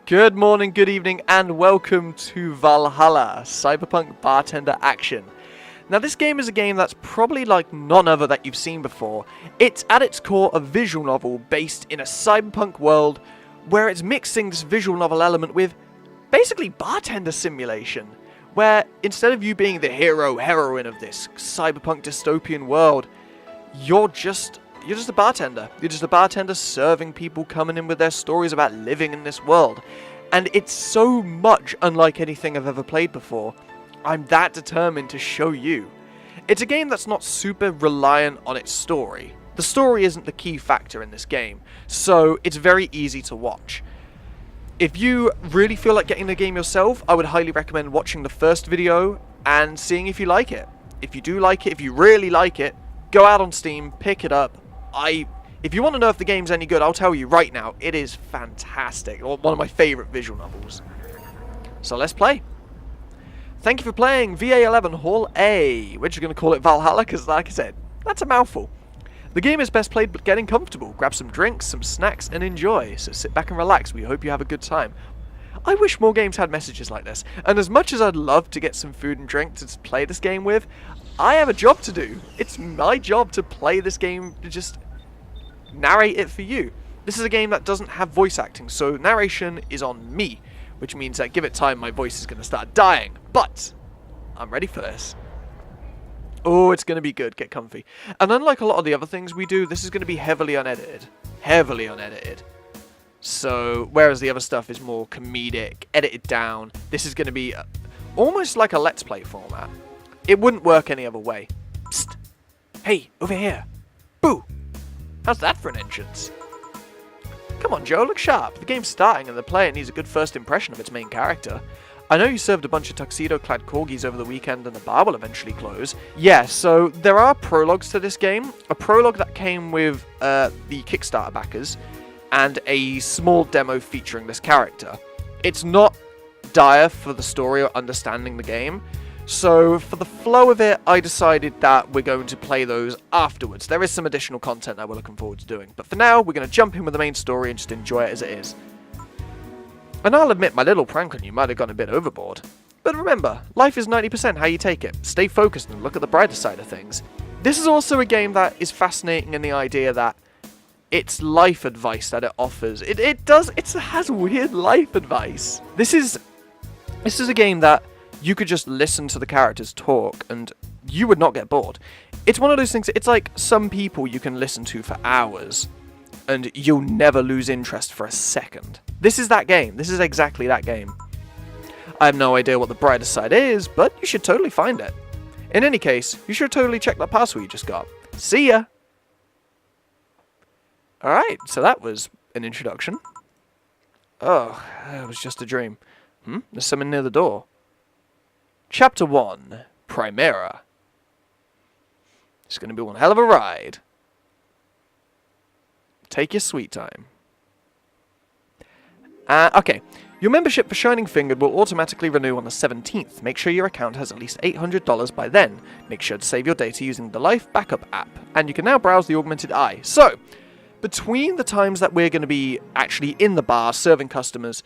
Good morning, good evening, and welcome to Valhalla, Cyberpunk Bartender Action. Now, this game is a game that's probably like none other that you've seen before. It's at its core a visual novel based in a cyberpunk world where it's mixing this visual novel element with basically bartender simulation, where instead of you being the heroine of this cyberpunk dystopian world, you're just a bartender. You're just a bartender serving people coming in with their stories about living in this world. And it's so much unlike anything I've ever played before. I'm that determined to show you. It's a game that's not super reliant on its story. The story isn't the key factor in this game, so it's very easy to watch. If you really feel like getting the game yourself, I would highly recommend watching the first video and seeing if you like it. If you do like it, if you really like it, go out on Steam, pick it up. If you want to know if the game's any good, I'll tell you right now, it is fantastic. One of my favourite visual novels. So let's play. Thank you for playing VA-11 Hall A. We're just going to call it Valhalla because, like I said, that's a mouthful. The game is best played getting comfortable. Grab some drinks, some snacks, and enjoy. So sit back and relax. We hope you have a good time. I wish more games had messages like this. And as much as I'd love to get some food and drink to play this game with, I have a job to do. It's my job to play this game, to just narrate it for you. This is a game that doesn't have voice acting, so narration is on me, which means that give it time, my voice is going to start dying. But I'm ready for this. Oh, it's going to be good. Get comfy. And unlike a lot of the other things we do, this is going to be heavily unedited. Heavily unedited. So, whereas the other stuff is more comedic, edited down, this is going to be almost like a Let's Play format. It wouldn't work any other way. Psst. Hey, over here. Boo! How's that for an entrance? Come on, Joe, look sharp. The game's starting and the player needs a good first impression of its main character. I know you served a bunch of tuxedo-clad corgis over the weekend and the bar will eventually close. Yeah, so there are prologues to this game. A prologue that came with the Kickstarter backers and a small demo featuring this character. It's not dire for the story or understanding the game. So, for the flow of it, I decided that we're going to play those afterwards. There is some additional content that we're looking forward to doing. But for now, we're going to jump in with the main story and just enjoy it as it is. And I'll admit, my little prank on you might have gone a bit overboard. But remember, life is 90% how you take it. Stay focused and look at the brighter side of things. This is also a game that is fascinating in the idea that it's life advice that it offers. It has weird life advice. This is a game that you could just listen to the characters talk and you would not get bored. It's one of those things, it's like some people you can listen to for hours and you'll never lose interest for a second. This is that game. This is exactly that game. I have no idea what the brighter side is, but you should totally find it. In any case, you should totally check that password you just got. See ya! Alright, so that was an introduction. Oh, it was just a dream. There's someone near the door. Chapter 1, Primera. It's going to be one hell of a ride. Take your sweet time. Okay. Your membership for Shining Fingered will automatically renew on the 17th. Make sure your account has at least $800 by then. Make sure to save your data using the Life Backup app. And you can now browse the Augmented Eye. So, between the times that we're going to be actually in the bar serving customers,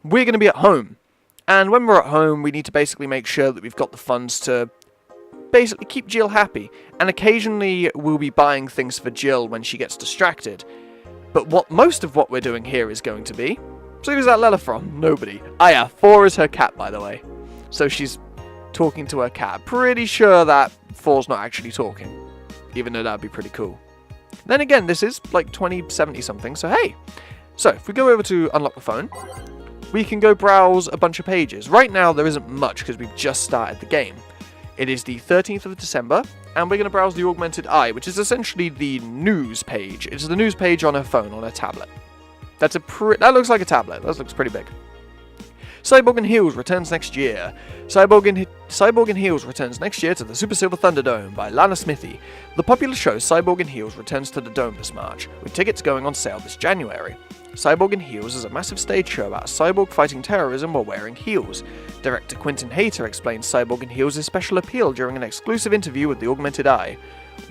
we're going to be at home. And when we're at home, we need to basically make sure that we've got the funds to basically keep Jill happy. And occasionally, we'll be buying things for Jill when she gets distracted. But most of what we're doing here is going to be... So who's that Lella from? Nobody. Ah yeah, 4 is her cat, by the way. So she's talking to her cat. Pretty sure that 4's not actually talking. Even though that'd be pretty cool. Then again, this is like 2070 something, so hey. So, if we go over to unlock the phone... we can go browse a bunch of pages. Right now, there isn't much because we've just started the game. It is the 13th of December, and we're going to browse the Augmented Eye, which is essentially the news page. It's the news page on her phone, on her tablet. That looks like a tablet. That looks pretty big. Cyborg in Heels returns next year. Cyborg in Heels returns next year to the Super Silver Thunderdome by Lana Smithy. The popular show Cyborg in Heels returns to the Dome this March, with tickets going on sale this January. Cyborg in Heels is a massive stage show about a cyborg fighting terrorism while wearing heels. Director Quentin Hayter explains Cyborg in Heels' special appeal during an exclusive interview with the Augmented Eye.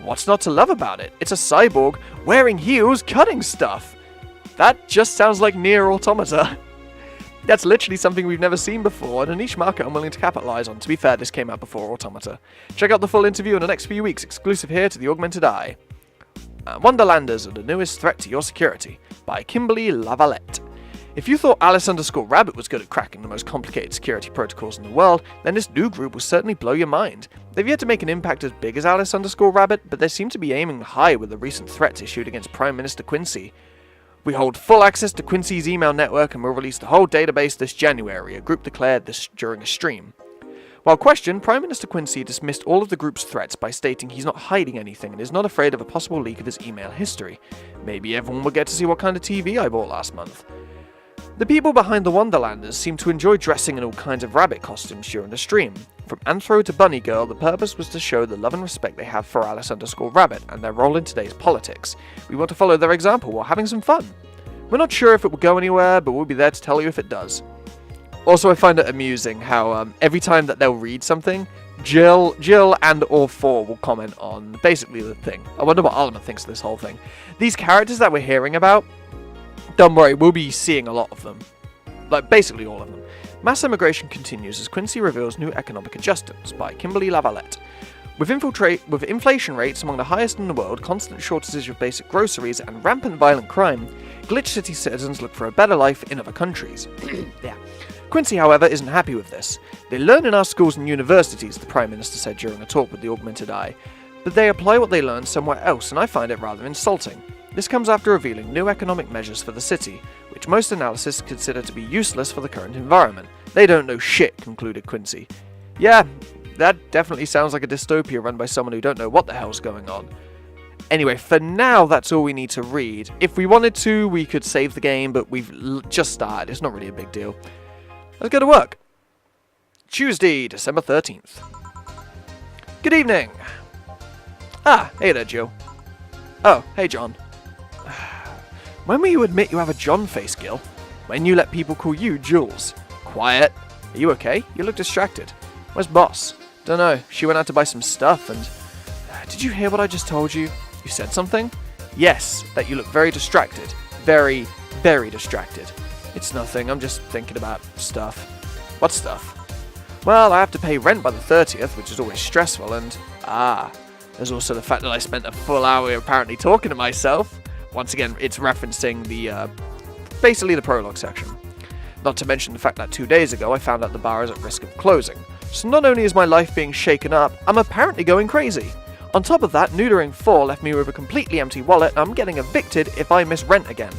What's not to love about it? It's a cyborg wearing heels cutting stuff. That just sounds like Nier Automata. That's literally something we've never seen before, and a niche market I'm willing to capitalize on. To be fair, this came out before Automata. Check out the full interview in the next few weeks, exclusive here to the Augmented Eye. Wonderlanders are the newest threat to your security, by Kimberly Lavalette. If you thought Alice_Rabbit was good at cracking the most complicated security protocols in the world, then this new group will certainly blow your mind. They've yet to make an impact as big as Alice_Rabbit, but they seem to be aiming high with the recent threats issued against Prime Minister Quincy. We hold full access to Quincy's email network and will release the whole database this January, a group declared this during a stream. While questioned, Prime Minister Quincy dismissed all of the group's threats by stating he's not hiding anything and is not afraid of a possible leak of his email history. Maybe everyone will get to see what kind of TV I bought last month. The people behind the Wonderlanders seem to enjoy dressing in all kinds of rabbit costumes during the stream. From Anthro to Bunny Girl, the purpose was to show the love and respect they have for Alice_Rabbit and their role in today's politics. We want to follow their example while having some fun. We're not sure if it will go anywhere, but we'll be there to tell you if it does. Also, I find it amusing how every time that they'll read something, Jill and or Four will comment on basically the thing. I wonder what Alma thinks of this whole thing. These characters that we're hearing about, don't worry, we'll be seeing a lot of them. Like, basically all of them. Mass immigration continues as Quincy reveals new economic adjustments by Kimberly Lavalette. With inflation rates among the highest in the world, constant shortages of basic groceries, and rampant violent crime, Glitch City citizens look for a better life in other countries. Yeah. Quincy, however, isn't happy with this. They learn in our schools and universities, the Prime Minister said during a talk with the Augmented Eye, but they apply what they learn somewhere else, and I find it rather insulting. This comes after revealing new economic measures for the city, which most analysts consider to be useless for the current environment. They don't know shit, concluded Quincy. Yeah, that definitely sounds like a dystopia run by someone who don't know what the hell's going on. Anyway, for now, that's all we need to read. If we wanted to, we could save the game, but we've just started. It's not really a big deal. Let's go to work. Tuesday, December 13th. Good evening. Ah, hey there, Jill. Oh, hey, John. When will you admit you have a John face, Gil? When you let people call you Jules. Quiet. Are you okay? You look distracted. Where's Boss? Dunno. She went out to buy some stuff and... Did you hear what I just told you? You said something? Yes, that you look very distracted. Very, very distracted. It's nothing, I'm just thinking about stuff. What stuff? Well, I have to pay rent by the 30th, which is always stressful, and... there's also the fact that I spent a full hour apparently talking to myself. Once again, it's referencing the, basically the prologue section. Not to mention the fact that 2 days ago I found out the bar is at risk of closing. So not only is my life being shaken up, I'm apparently going crazy. On top of that, neutering 4 left me with a completely empty wallet, and I'm getting evicted if I miss rent again.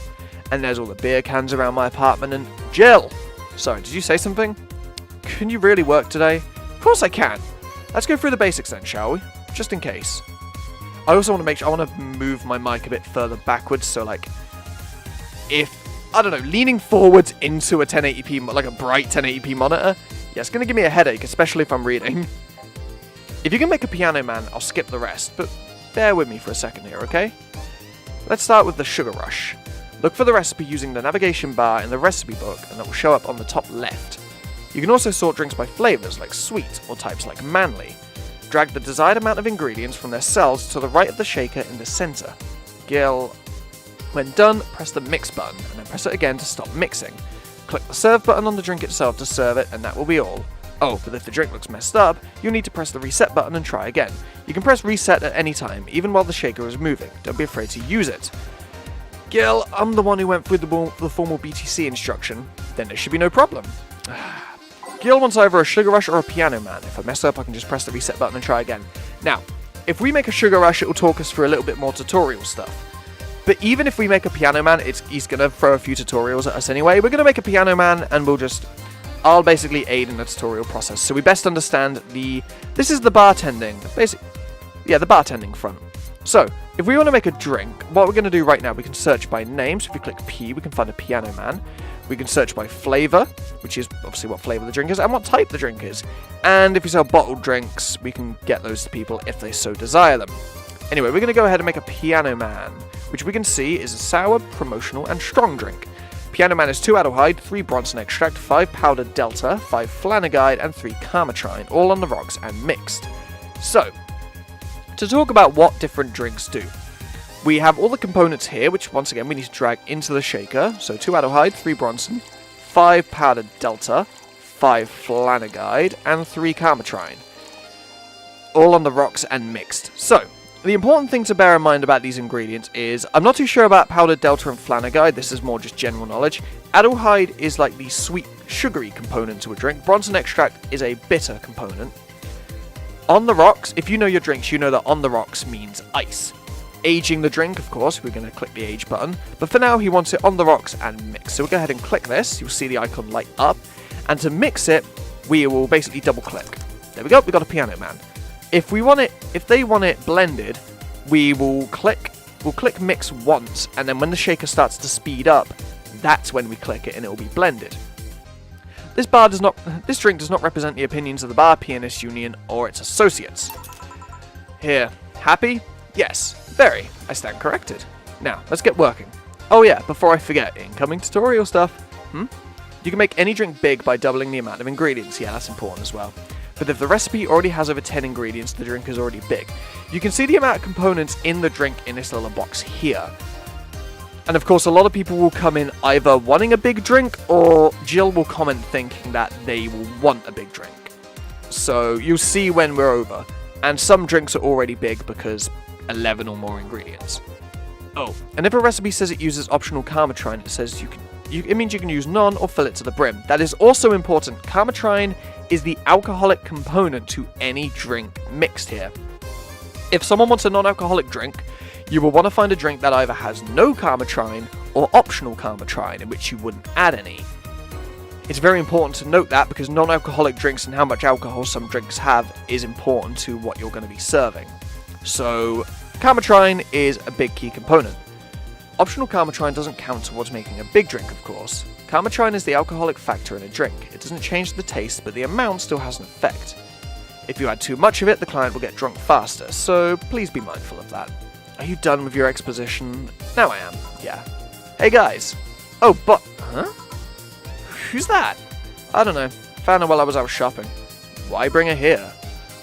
And there's all the beer cans around my apartment and... Jill! Sorry, did you say something? Can you really work today? Of course I can! Let's go through the basics then, shall we? Just in case. I also want to make sure... I want to move my mic a bit further backwards, so like... If... I don't know, leaning forwards into a 1080p... like a bright 1080p monitor... Yeah, it's going to give me a headache, especially if I'm reading. If you can make a Piano Man, I'll skip the rest, but bear with me for a second here, okay? Let's start with the Sugar Rush. Look for the recipe using the navigation bar in the recipe book, and that will show up on the top left. You can also sort drinks by flavors like sweet or types like manly. Drag the desired amount of ingredients from their cells to the right of the shaker in the center. Gil. When done, press the mix button, and then press it again to stop mixing. Click the serve button on the drink itself to serve it, and that will be all. Oh, but if the drink looks messed up, you'll need to press the reset button and try again. You can press reset at any time, even while the shaker is moving. Don't be afraid to use it. Gil, I'm the one who went through the formal BTC instruction. Then there should be no problem. Gil wants either a Sugar Rush or a Piano Man. If I mess up, I can just press the reset button and try again. Now, if we make a Sugar Rush, it will talk us through a little bit more tutorial stuff. But even if we make a Piano Man, he's going to throw a few tutorials at us anyway. We're going to make a Piano Man, and I'll basically aid in the tutorial process. So we best understand this is the bartending. The bartending front. So, if we want to make a drink, what we're going to do right now, we can search by name. So if we click P, we can find a Piano Man. We can search by flavor, which is obviously what flavor the drink is, and what type the drink is. And if we sell bottled drinks, we can get those to people if they so desire them. Anyway, we're going to go ahead and make a Piano Man, which we can see is a sour, promotional, and strong drink. Piano Man is 2 Adelhyde, 3 Bronson Extract, 5 Powdered Delta, 5 Flanagide, and 3 Carmitrine, all on the rocks and mixed. So, to talk about what different drinks do, we have all the components here, which once again we need to drag into the shaker. So 2 Adelhyde, 3 Bronson, 5 powdered delta, 5 flanagide, and 3 carmitrine. All on the rocks and mixed. So, the important thing to bear in mind about these ingredients is, I'm not too sure about powdered delta and flanagide, this is more just general knowledge. Adelhyde is like the sweet, sugary component to a drink. Bronson extract is a bitter component. On the rocks, if you know your drinks, you know that on the rocks means ice. Aging the drink, of course, we're going to click the age button. But for now, he wants it on the rocks and mix. So we'll go ahead and click this. You'll see the icon light up. And to mix it, we will basically double click. There we go, we got a piano man. If they want it blended, we'll click mix once, and then when the shaker starts to speed up, that's when we click it and it will be blended. This drink does not represent the opinions of the Bar Pianist Union or its associates. Here, happy? Yes, very. I stand corrected. Now, let's get working. Oh yeah, before I forget, incoming tutorial stuff. You can make any drink big by doubling the amount of ingredients. Yeah, that's important as well. But if the recipe already has over 10 ingredients, the drink is already big. You can see the amount of components in the drink in this little box here. And of course, a lot of people will come in either wanting a big drink, or Jill will comment thinking that they will want a big drink. So you'll see when we're over. And some drinks are already big because 11 or more ingredients. Oh, and if a recipe says it uses optional carmitrine, it says it means you can use none or fill it to the brim. That is also important. Carmitrine is the alcoholic component to any drink mixed here. If someone wants a non-alcoholic drink, you will want to find a drink that either has no carmitrine or optional carmitrine, in which you wouldn't add any. It's very important to note that, because non-alcoholic drinks and how much alcohol some drinks have is important to what you're going to be serving. So, carmitrine is a big key component. Optional carmitrine doesn't count towards making a big drink, of course. Carmitrine is the alcoholic factor in a drink. It doesn't change the taste, but the amount still has an effect. If you add too much of it, the client will get drunk faster, so please be mindful of that. Are you done with your exposition? Now I am, yeah. Hey guys! Oh, but... huh? Who's that? I don't know. Found her while I was out shopping. Why bring her here?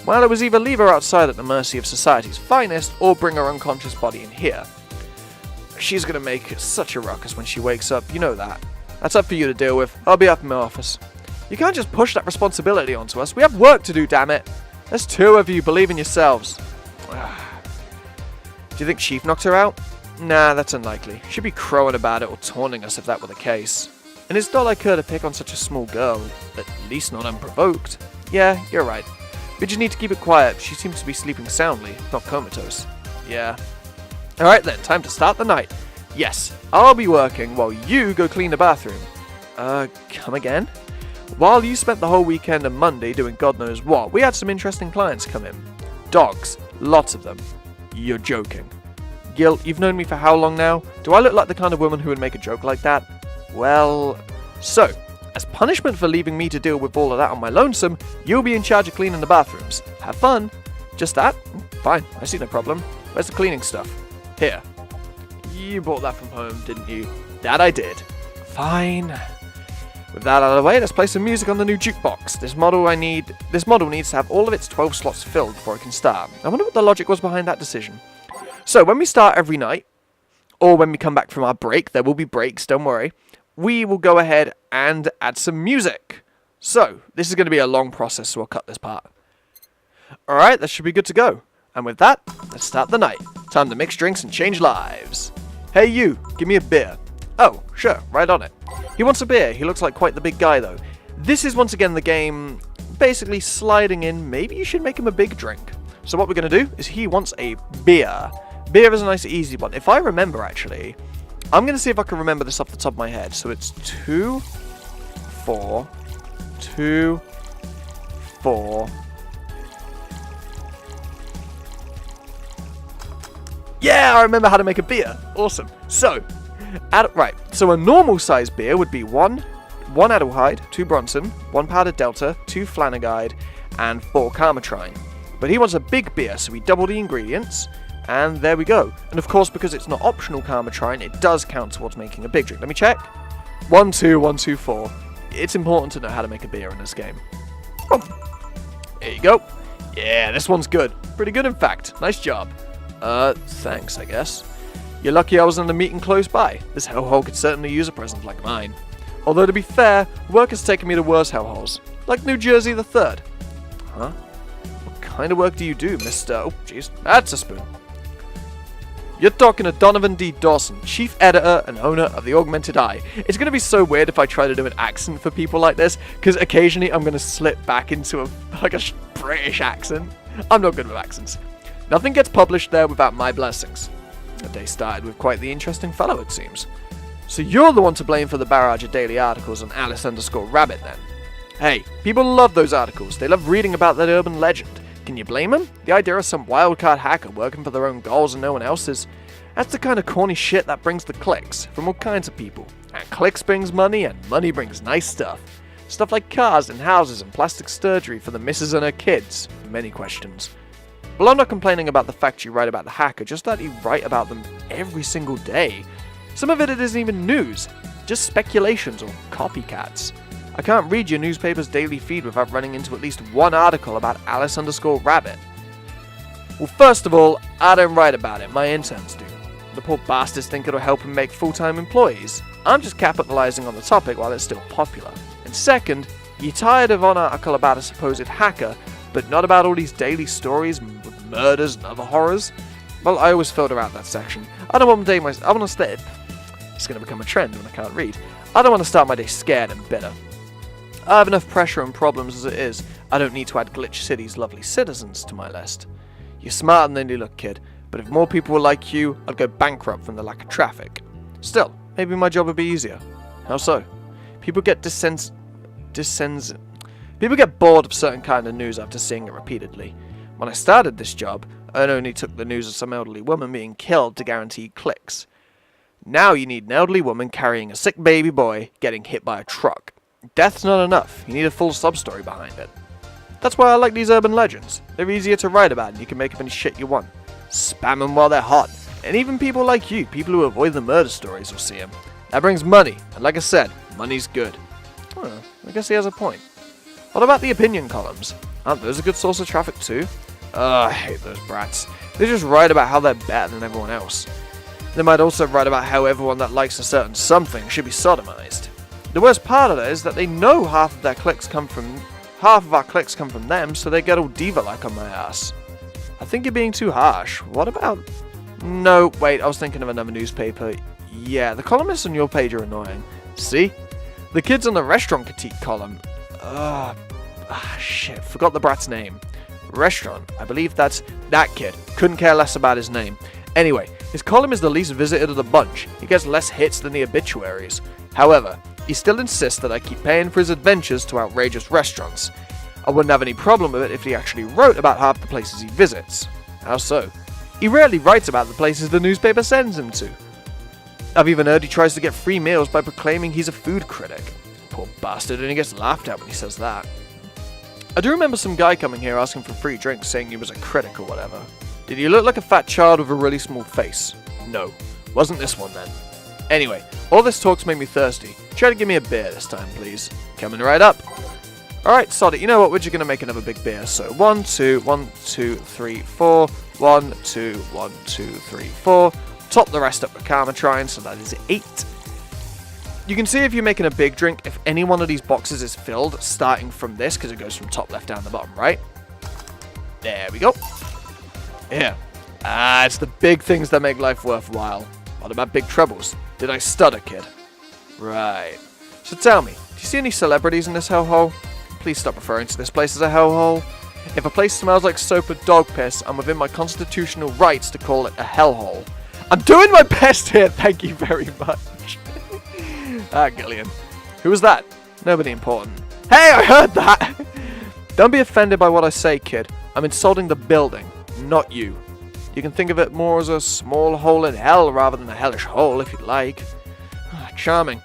Well, it was either leave her outside at the mercy of society's finest, or bring her unconscious body in here. She's gonna make such a ruckus when she wakes up, you know that. That's up for you to deal with. I'll be up in my office. You can't just push that responsibility onto us. We have work to do, damn it. There's 2 of you. Believe in yourselves. Do you think Chief knocked her out? Nah, that's unlikely. She'd be crowing about it or taunting us if that were the case. And it's not like her to pick on such a small girl. At least not unprovoked. Yeah, you're right. We just need to keep it quiet. She seems to be sleeping soundly, not comatose. Yeah. Alright then, time to start the night. Yes, I'll be working while you go clean the bathroom. Come again? While you spent the whole weekend and Monday doing God knows what, we had some interesting clients come in. Dogs. Lots of them. You're joking. Gil, you've known me for how long now? Do I look like the kind of woman who would make a joke like that? Well, so, as punishment for leaving me to deal with all of that on my lonesome, you'll be in charge of cleaning the bathrooms. Have fun. Just that? Fine, I see no problem. Where's the cleaning stuff? Here. You bought that from home, didn't you? That I did. Fine. With that out of the way, let's play some music on the new jukebox. This model needs to have all of its 12 slots filled before it can start. I wonder what the logic was behind that decision. So, when we start every night, or when we come back from our break, there will be breaks, don't worry, we will go ahead and add some music. So, this is going to be a long process, so I'll cut this part. Alright, that should be good to go. And with that, let's start the night. Time to mix drinks and change lives. Hey you, give me a beer. Oh, sure, right on it. He wants a beer. He looks like quite the big guy, though. This is once again the game basically sliding in. Maybe you should make him a big drink. So what we're going to do is he wants a beer. Beer is a nice easy one. If I remember, actually, I'm going to see if I can remember this off the top of my head. So it's 2, 4, 2, 4. Yeah, I remember how to make a beer. Awesome. So, so a normal size beer would be 1 Adelhyde, 2 Bronson, 1 powdered delta, 2 flanagide, and 4 carmitrine. But he wants a big beer, so we double the ingredients, and there we go. And of course, because it's not optional carmitrine, it does count towards making a big drink. Let me check. 1, 2, 1, 2, 4. It's important to know how to make a beer in this game. Oh, there you go. Yeah, this one's good. Pretty good, in fact. Nice job. Thanks, I guess. You're lucky I was in the meeting close by. This hellhole could certainly use a present like mine. Although to be fair, work has taken me to worse hellholes, like New Jersey the 3rd. Huh? What kind of work do you do, Mr. Oh, jeez, that's a spoon. You're talking to Donovan D. Dawson, chief editor and owner of the Augmented Eye. It's going to be so weird if I try to do an accent for people like this, because occasionally I'm going to slip back into a British accent. I'm not good with accents. Nothing gets published there without my blessings. The day started with quite the interesting fellow, it seems. So you're the one to blame for the barrage of daily articles on Alice_Rabbit then? Hey, people love those articles. They love reading about that urban legend. Can you blame them? The idea of some wildcard hacker working for their own goals and no one else's. That's the kind of corny shit that brings the clicks from all kinds of people. And clicks brings money, and money brings nice stuff. Stuff like cars and houses and plastic surgery for the missus and her kids. Many questions. Well, I'm not complaining about the fact you write about the hacker, just that you write about them every single day. Some of it isn't even news, just speculations or copycats. I can't read your newspaper's daily feed without running into at least one article about Alice_Rabbit. Well, first of all, I don't write about it, my interns do. The poor bastards think it'll help them make full-time employees. I'm just capitalizing on the topic while it's still popular. And second, you're tired of an article about a supposed hacker, but not about all these daily stories with murders and other horrors? Well, I always filter out that section. I don't want to It's going to become a trend when I can't read. I don't want to start my day scared and bitter. I have enough pressure and problems as it is. I don't need to add Glitch City's lovely citizens to my list. You're smarter than you look, kid, but if more people were like you, I'd go bankrupt from the lack of traffic. Still, maybe my job would be easier. How so? People get People get bored of certain kind of news after seeing it repeatedly. When I started this job, I only took the news of some elderly woman being killed to guarantee clicks. Now you need an elderly woman carrying a sick baby boy getting hit by a truck. Death's not enough, you need a full sub-story behind it. That's why I like these urban legends. They're easier to write about and you can make up any shit you want. Spam them while they're hot. And even people like you, people who avoid the murder stories, will see them. That brings money, and like I said, money's good. Huh, I guess he has a point. What about the opinion columns? Aren't those a good source of traffic too? I hate those brats. They just write about how they're better than everyone else. They might also write about how everyone that likes a certain something should be sodomized. The worst part of it is that they know half of our clicks come from them, so they get all diva-like on my ass. I think you're being too harsh. What about... No, wait, I was thinking of another newspaper. Yeah, the columnists on your page are annoying. See? The kids on the restaurant critique column. Shit, forgot the brat's name. Restaurant, I believe that's that kid. Couldn't care less about his name. Anyway, his column is the least visited of the bunch. He gets less hits than the obituaries. However, he still insists that I keep paying for his adventures to outrageous restaurants. I wouldn't have any problem with it if he actually wrote about half the places he visits. How so? He rarely writes about the places the newspaper sends him to. I've even heard he tries to get free meals by proclaiming he's a food critic. Poor bastard, and he gets laughed at when he says that. I do remember some guy coming here asking for free drinks saying he was a critic or whatever. Did he look like a fat child with a really small face? No. Wasn't this one then. Anyway, all this talk's made me thirsty. Try to give me a beer this time, please. Coming right up. Alright, sod it. You know what? We're just going to make another big beer. So 1, 2, 1, 2, 3, 4. 1, 2, 1, 2, 3, 4. Top the rest up with Karmatrine, so that is 8. You can see if you're making a big drink, if any one of these boxes is filled, starting from this, because it goes from top left down the bottom right. There we go. Yeah. It's the big things that make life worthwhile. What about big troubles? Did I stutter, kid? Right. So tell me, do you see any celebrities in this hellhole? Please stop referring to this place as a hellhole. If a place smells like soap or dog piss, I'm within my constitutional rights to call it a hellhole. I'm doing my best here, thank you very much. Gillian. Who was that? Nobody important. Hey, I heard that! Don't be offended by what I say, kid. I'm insulting the building, not you. You can think of it more as a small hole in hell rather than a hellish hole, if you'd like. Charming.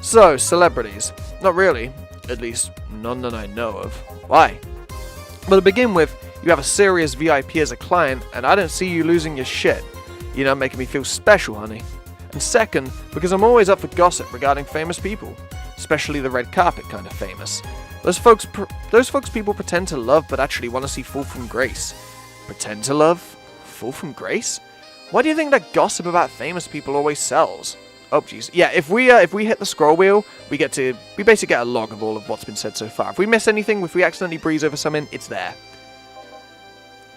So, celebrities. Not really. At least, none that I know of. Why? Well, to begin with, you have a serious VIP as a client, and I don't see you losing your shit. You're not making me feel special, honey. And second, because I'm always up for gossip regarding famous people. Especially the red carpet kind of famous. Those folks people pretend to love, but actually want to see fall from grace. Pretend to love? Fall from grace? Why do you think that gossip about famous people always sells? Oh, jeez. Yeah, if we hit the scroll wheel, we basically get a log of all of what's been said so far. If we miss anything, if we accidentally breeze over something, it's there.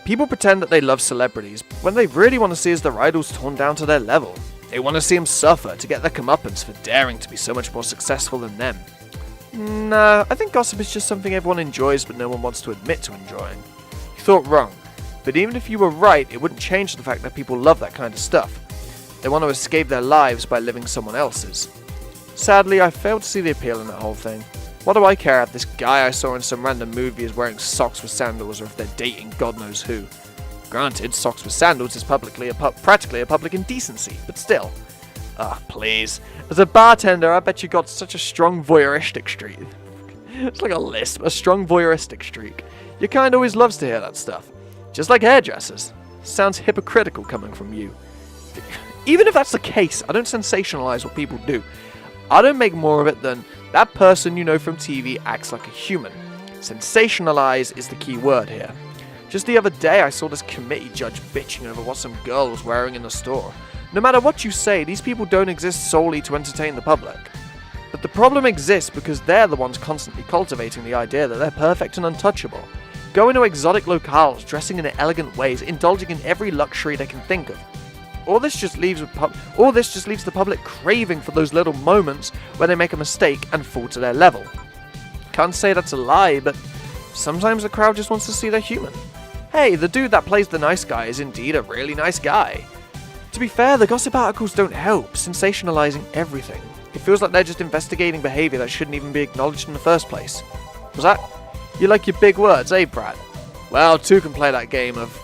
People pretend that they love celebrities, but when they really want to see is their idols torn down to their level. They want to see them suffer to get their comeuppance for daring to be so much more successful than them. Nah, I think gossip is just something everyone enjoys but no one wants to admit to enjoying. You thought wrong, but even if you were right, it wouldn't change the fact that people love that kind of stuff. They want to escape their lives by living someone else's. Sadly, I failed to see the appeal in that whole thing. What do I care if this guy I saw in some random movie is wearing socks with sandals or if they're dating God knows who? Granted, socks with sandals is practically a public indecency, but still. Please. As a bartender, I bet you got such a strong voyeuristic streak. It's like a lisp, a strong voyeuristic streak. Your kind always loves to hear that stuff. Just like hairdressers. Sounds hypocritical coming from you. Even if that's the case, I don't sensationalize what people do. I don't make more of it than that person you know from TV acts like a human. Sensationalize is the key word here. Just the other day I saw this committee judge bitching over what some girl was wearing in the store. No matter what you say, these people don't exist solely to entertain the public. But the problem exists because they're the ones constantly cultivating the idea that they're perfect and untouchable. Going to exotic locales, dressing in elegant ways, indulging in every luxury they can think of. All this just leaves the public craving for those little moments where they make a mistake and fall to their level. Can't say that's a lie, but sometimes the crowd just wants to see they're human. Hey, the dude that plays the nice guy is indeed a really nice guy. To be fair, the gossip articles don't help, sensationalizing everything. It feels like they're just investigating behavior that shouldn't even be acknowledged in the first place. Was that? You like your big words, eh, Brad? Well, two can play that game of...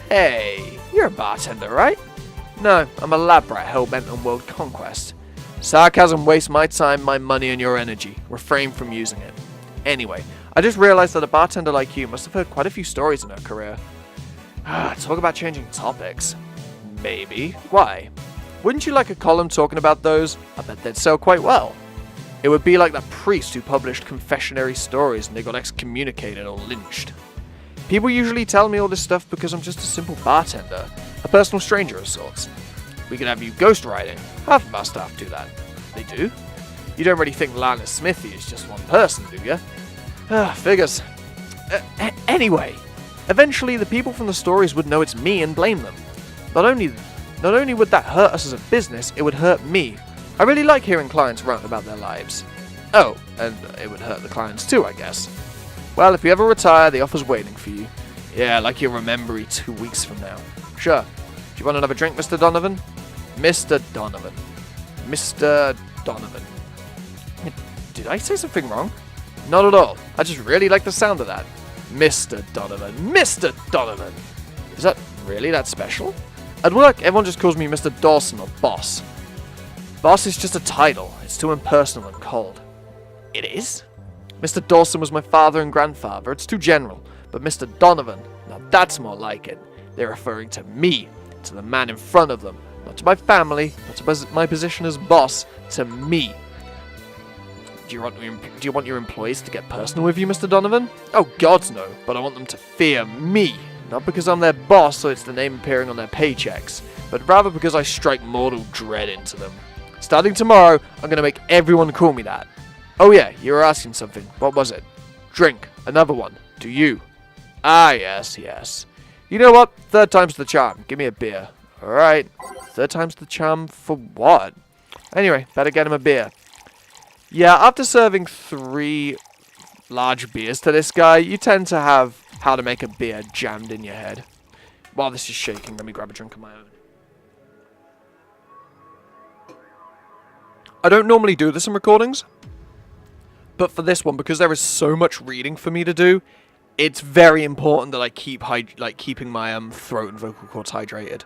Hey, you're a bartender, right? No, I'm a lab rat hell-bent on world conquest. Sarcasm wastes my time, my money, and your energy. Refrain from using it. Anyway, I just realized that a bartender like you must have heard quite a few stories in her career. Talk about changing topics. Maybe. Why? Wouldn't you like a column talking about those? I bet they'd sell quite well. It would be like that priest who published confessionary stories and they got excommunicated or lynched. People usually tell me all this stuff because I'm just a simple bartender, a personal stranger of sorts. We could have you ghostwriting. Half of our staff do that. They do? You don't really think Lana Smithy is just one person, do you? Figures. Anyway, eventually the people from the stories would know it's me and blame them. Not only would that hurt us as a business, it would hurt me. I really like hearing clients rant about their lives. Oh, and it would hurt the clients too, I guess. Well, if you ever retire, the offer's waiting for you. Yeah, like you'll remember me 2 weeks from now. Sure. Do you want another drink, Mr. Donovan? Mr. Donovan. Mr. Donovan. Did I say something wrong? Not at all. I just really like the sound of that. Mr. Donovan. Mr. Donovan. Is that really that special? At work, everyone just calls me Mr. Dawson or Boss. Boss is just a title. It's too impersonal and cold. It is? Mr. Dawson was my father and grandfather. It's too general. But Mr. Donovan, now that's more like it. They're referring to me, to the man in front of them. Not to my family, not to my position as boss, to me. Do you want your employees to get personal with you, Mr. Donovan? Oh, God, no. But I want them to fear me. Not because I'm their boss so it's the name appearing on their paychecks, but rather because I strike mortal dread into them. Starting tomorrow, I'm going to make everyone call me that. Oh yeah, you were asking something. What was it? Drink. Another one. Do you? Ah, yes, yes. You know what? Third time's the charm. Give me a beer. Alright. Third time's the charm for what? Anyway, better get him a beer. Yeah, after serving 3 large beers to this guy, you tend to have how to make a beer jammed in your head. While this is shaking, let me grab a drink of my own. I don't normally do this in recordings, but for this one, because there is so much reading for me to do, it's very important that I keep keeping my throat and vocal cords hydrated.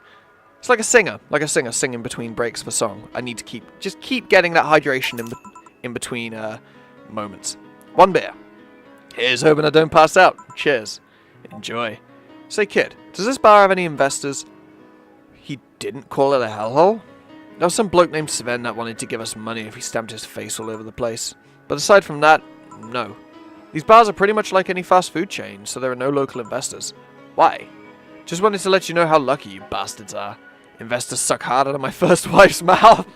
It's like a singer singing between breaks of a song. I need to keep getting that hydration in between moments. 1 beer. Here's hoping I don't pass out. Cheers. Enjoy. Say, kid, does this bar have any investors? He didn't call it a hellhole? There was some bloke named Sven that wanted to give us money if he stamped his face all over the place. But aside from that, no. These bars are pretty much like any fast food chain, so there are no local investors. Why? Just wanted to let you know how lucky you bastards are. Investors suck harder than my first wife's mouth.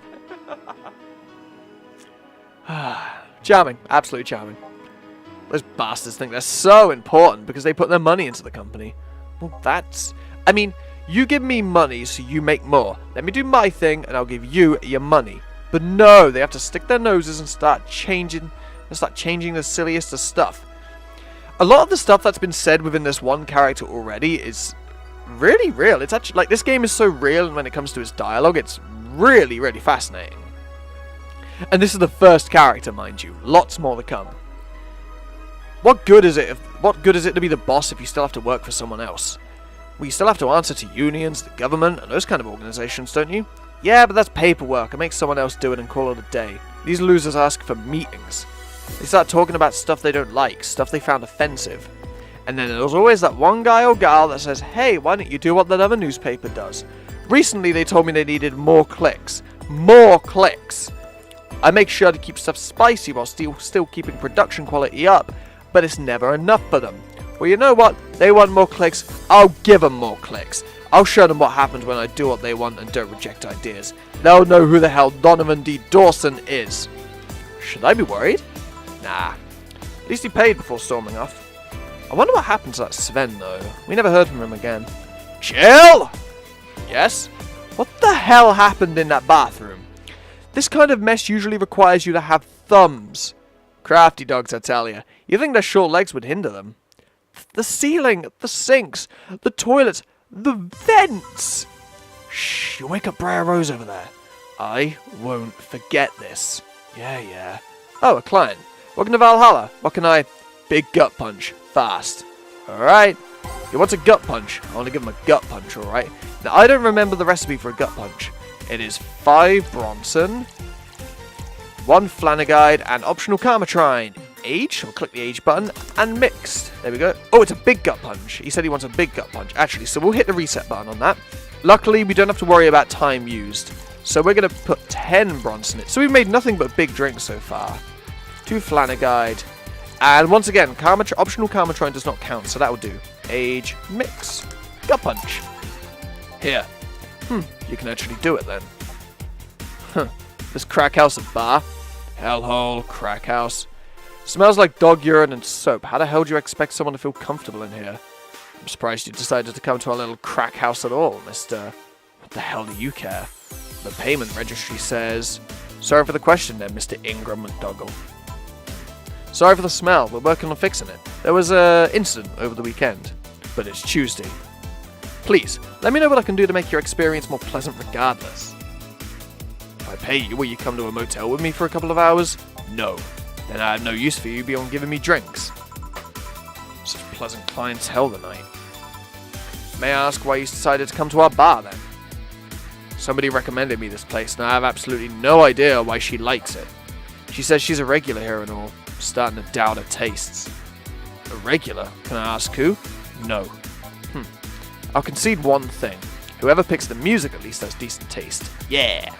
Charming. Absolutely charming. Those bastards think they're so important because they put their money into the company. Well, that's... I mean, you give me money so you make more. Let me do my thing and I'll give you your money. But no, they have to stick their noses and start changing the silliest of stuff. A lot of the stuff that's been said within this one character already is really real. It's actually, like, this game is so real, and when it comes to its dialogue, it's really, really fascinating. And this is the first character, mind you. Lots more to come. What good is it to be the boss if you still have to work for someone else? Well, you still have to answer to unions, the government, and those kind of organizations, don't you? Yeah, but that's paperwork. I make someone else do it and call it a day. These losers ask for meetings. They start talking about stuff they don't like, stuff they found offensive. And then there's always that one guy or gal that says, hey, why don't you do what that other newspaper does? Recently they told me they needed more clicks. More clicks! I make sure to keep stuff spicy while still keeping production quality up, but it's never enough for them. Well, you know what? They want more clicks, I'll give them more clicks. I'll show them what happens when I do what they want and don't reject ideas. They'll know who the hell Donovan D. Dawson is. Should I be worried? Nah. At least he paid before storming off. I wonder what happened to that Sven, though. We never heard from him again. Chill! Yes? What the hell happened in that bathroom? This kind of mess usually requires you to have thumbs. Crafty dogs, I tell you. You think their short legs would hinder them? The ceiling, the sinks, the toilets, the vents! Shh, you wake up Briar Rose over there. I won't forget this. Yeah. Oh, a client. Welcome to Valhalla. What can I... Big gut punch. Fast. Alright. He wants a gut punch. I want to give him a gut punch, alright? Now, I don't remember the recipe for a gut punch. It is 5 Bronson, 1 Flanagide, and optional Karmatrine. Age, I'll click the age button, and mixed. There we go. Oh, it's a big gut punch. He said he wants a big gut punch. Actually, so we'll hit the reset button on that. Luckily, we don't have to worry about time used. So we're going to put 10 Bronson in it. So we've made nothing but big drinks so far. 2 Flanagide. And once again, optional Karmatrine does not count, so that will do. Age, mix, gut punch. Here. You can actually do it then. This crack house a bar? Hellhole, crack house. Smells like dog urine and soap. How the hell do you expect someone to feel comfortable in here? I'm surprised you decided to come to our little crack house at all, mister. What the hell do you care? The payment registry says... Sorry for the question there, Mr. Ingram McDougall. Sorry for the smell. We're working on fixing it. There was an incident over the weekend, but it's Tuesday. Please, let me know what I can do to make your experience more pleasant regardless. If I pay you, will you come to a motel with me for a couple of hours? No. Then I have no use for you beyond giving me drinks. Such pleasant clientele tonight. May I ask why you decided to come to our bar then? Somebody recommended me this place, and I have absolutely no idea why she likes it. She says she's a regular here and all. Starting to doubt her tastes. A regular? Can I ask who? No. I'll concede one thing. Whoever picks the music at least has decent taste. Yeah!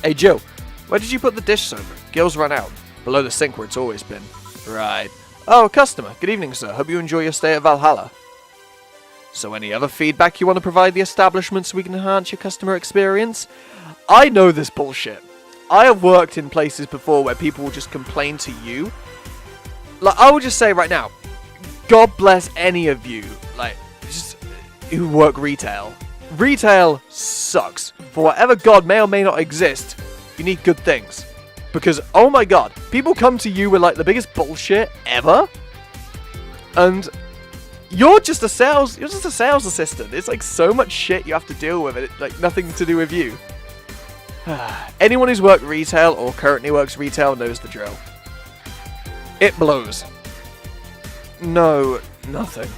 Hey Joe, where did you put the dish soda? Gills run out. Below the sink where it's always been. Right. Oh, a customer. Good evening, sir. Hope you enjoy your stay at Valhalla. So any other feedback you want to provide the establishment so we can enhance your customer experience? I know this bullshit. I have worked in places before where people will just complain to you. Like, I will just say right now, God bless any of you, like, just who work retail. Retail sucks. For whatever God may or may not exist, you need good things. Because, oh my god, people come to you with, like, the biggest bullshit ever. And you're just a sales assistant. It's, like, so much shit you have to deal with. It's, like, nothing to do with you. Anyone who's worked retail or currently works retail knows the drill. It blows. No, nothing.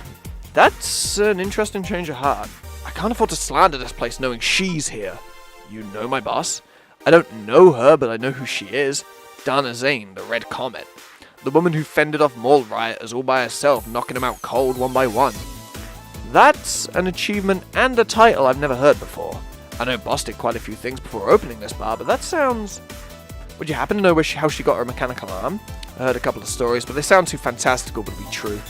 That's an interesting change of heart. I can't afford to slander this place knowing she's here. You know my boss? I don't know her, but I know who she is. Dana Zane, the Red Comet. The woman who fended off mall rioters all by herself, knocking them out cold one by one. That's an achievement and a title I've never heard before. I know Boss did quite a few things before opening this bar, but that sounds... Would you happen to know how she got her mechanical arm? I heard a couple of stories, but they sound too fantastical to be true.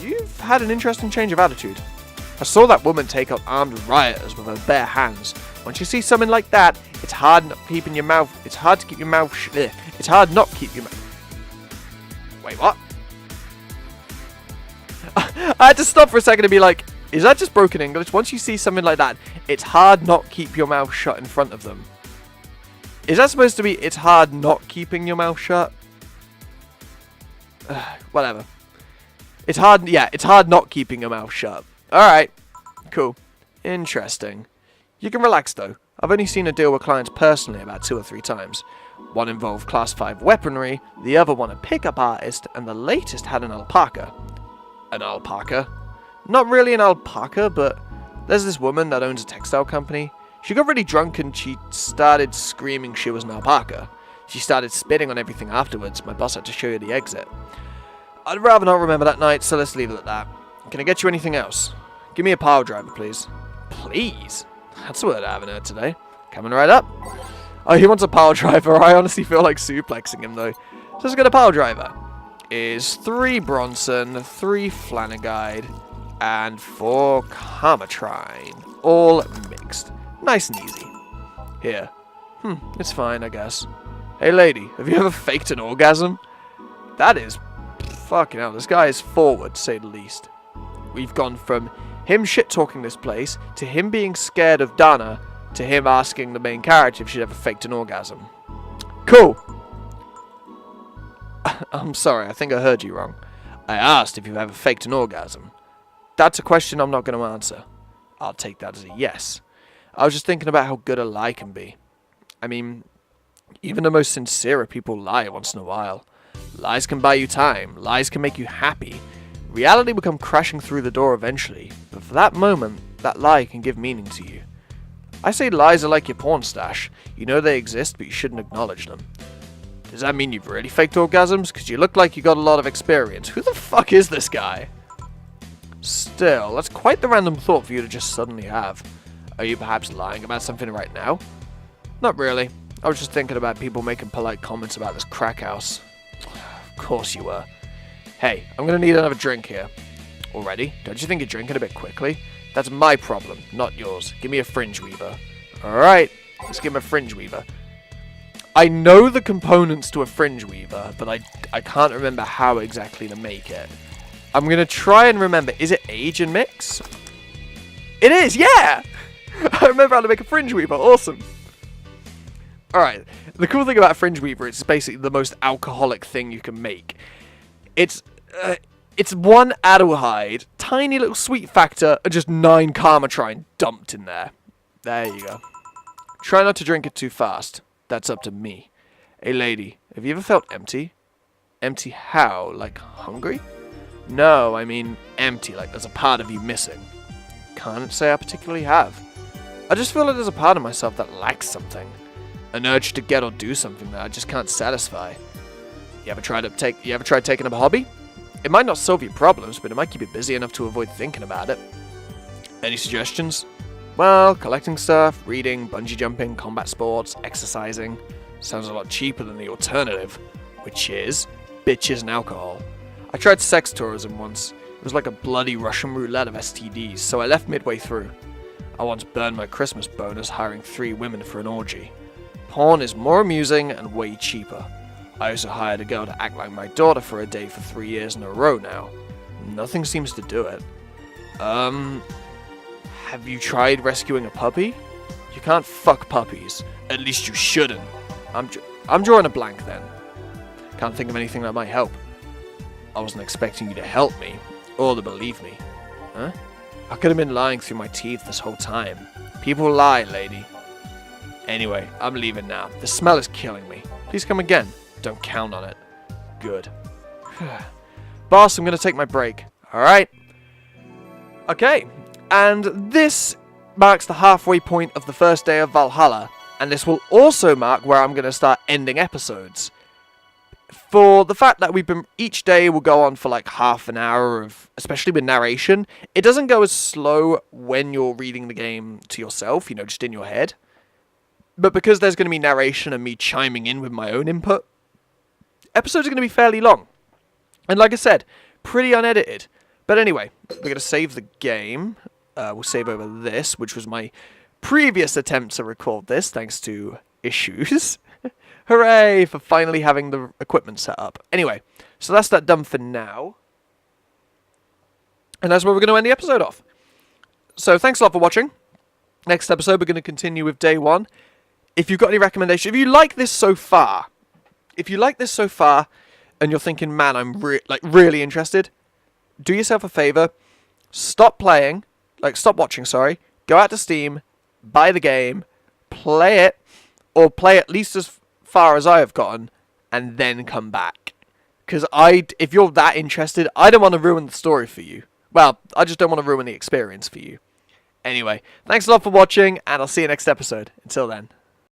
You've had an interesting change of attitude. I saw that woman take out armed rioters with her bare hands. Once you see something like that, it's hard not keeping your mouth. It's hard to keep your mouth. It's hard not keep your mouth. Wait, what? I had to stop for a second and be like, is that just broken English? Once you see something like that, it's hard not keep your mouth shut in front of them. Is that supposed to be, it's hard not keeping your mouth shut? Whatever. It's hard, yeah, it's hard not keeping your mouth shut. Alright, cool. Interesting. You can relax though. I've only seen her deal with clients personally about 2 or 3 times. One involved class 5 weaponry, the other one a pickup artist, and the latest had an alpaca. An alpaca? Not really an alpaca, but there's this woman that owns a textile company. She got really drunk and she started screaming she was an alpaca. She started spitting on everything afterwards. My boss had to show you the exit. I'd rather not remember that night, so let's leave it at that. Can I get you anything else? Give me a pile driver, please. Please? That's a word I haven't heard today. Coming right up. Oh, he wants a pile driver. I honestly feel like suplexing him, though. So let's get a pile driver. Is 3 Bronson, 3 Flanagide, and 4 Carmatrine. All mixed. Nice and easy. Here. It's fine, I guess. Hey, lady, have you ever faked an orgasm? That is... fucking hell, this guy is forward, to say the least. We've gone from him shit-talking this place, to him being scared of Dana, to him asking the main character if she'd ever faked an orgasm. Cool. I'm sorry, I think I heard you wrong. I asked if you've ever faked an orgasm. That's a question I'm not going to answer. I'll take that as a yes. I was just thinking about how good a lie can be. I mean, even the most sincere of people lie once in a while. Lies can buy you time. Lies can make you happy. Reality will come crashing through the door eventually, but for that moment, that lie can give meaning to you. I say lies are like your porn stash. You know they exist, but you shouldn't acknowledge them. Does that mean you've really faked orgasms? Because you look like you got a lot of experience. Who the fuck is this guy? Still, that's quite the random thought for you to just suddenly have. Are you perhaps lying about something right now? Not really. I was just thinking about people making polite comments about this crack house. Of course you were. Hey, I'm gonna need another drink here. Already? Don't you think you're drinking a bit quickly? That's my problem, not yours. Give me a fringe weaver. Alright, let's give him a fringe weaver. I know the components to a fringe weaver, but I can't remember how exactly to make it. I'm going to try and remember. Is it age and mix? It is, yeah! I remember how to make a fringe weaver. Awesome. Alright, the cool thing about a fringe weaver is it's basically the most alcoholic thing you can make. It's 1 adelhide, tiny little sweet factor, and just 9 Carmatrine dumped in there. There you go. Try not to drink it too fast. That's up to me. Hey lady, have you ever felt empty? Empty how? Like hungry? No, I mean empty, like there's a part of you missing. Can't say I particularly have. I just feel like there's a part of myself that lacks something. An urge to get or do something that I just can't satisfy. You ever tried taking up a hobby? It might not solve your problems, but it might keep you busy enough to avoid thinking about it. Any suggestions? Well, collecting stuff, reading, bungee jumping, combat sports, exercising. Sounds a lot cheaper than the alternative, which is bitches and alcohol. I tried sex tourism once. It was like a bloody Russian roulette of STDs, so I left midway through. I once burned my Christmas bonus hiring 3 women for an orgy. Porn is more amusing and way cheaper. I also hired a girl to act like my daughter for a day for 3 years in a row now. Nothing seems to do it. Have you tried rescuing a puppy? You can't fuck puppies. At least you shouldn't. I'm drawing a blank then. Can't think of anything that might help. I wasn't expecting you to help me, or to believe me. Huh? I could have been lying through my teeth this whole time. People lie, lady. Anyway, I'm leaving now. The smell is killing me. Please come again. Don't count on it. Good. Boss, I'm going to take my break. Alright? Okay. And this marks the halfway point of the first day of Valhalla. And this will also mark where I'm going to start ending episodes. For the fact that each day will go on for like half an hour of, especially with narration, it doesn't go as slow when you're reading the game to yourself, just in your head. But because there's going to be narration and me chiming in with my own input, episodes are going to be fairly long. And like I said, pretty unedited. But anyway, we're going to save the game. we'll save over this, which was my previous attempt to record this, thanks to issues. Hooray for finally having the equipment set up. Anyway, so that's that done for now. And that's where we're going to end the episode off. So thanks a lot for watching. Next episode, we're going to continue with day 1. If you've got any recommendations, if you like this so far, and you're thinking, man, I'm really interested, do yourself a favor, stop watching, go out to Steam, buy the game, play it, or play at least as far as I have gotten, and then come back. Because if you're that interested, I don't want to ruin the story for you. Well, I just don't want to ruin the experience for you. Anyway, thanks a lot for watching, and I'll see you next episode. Until then.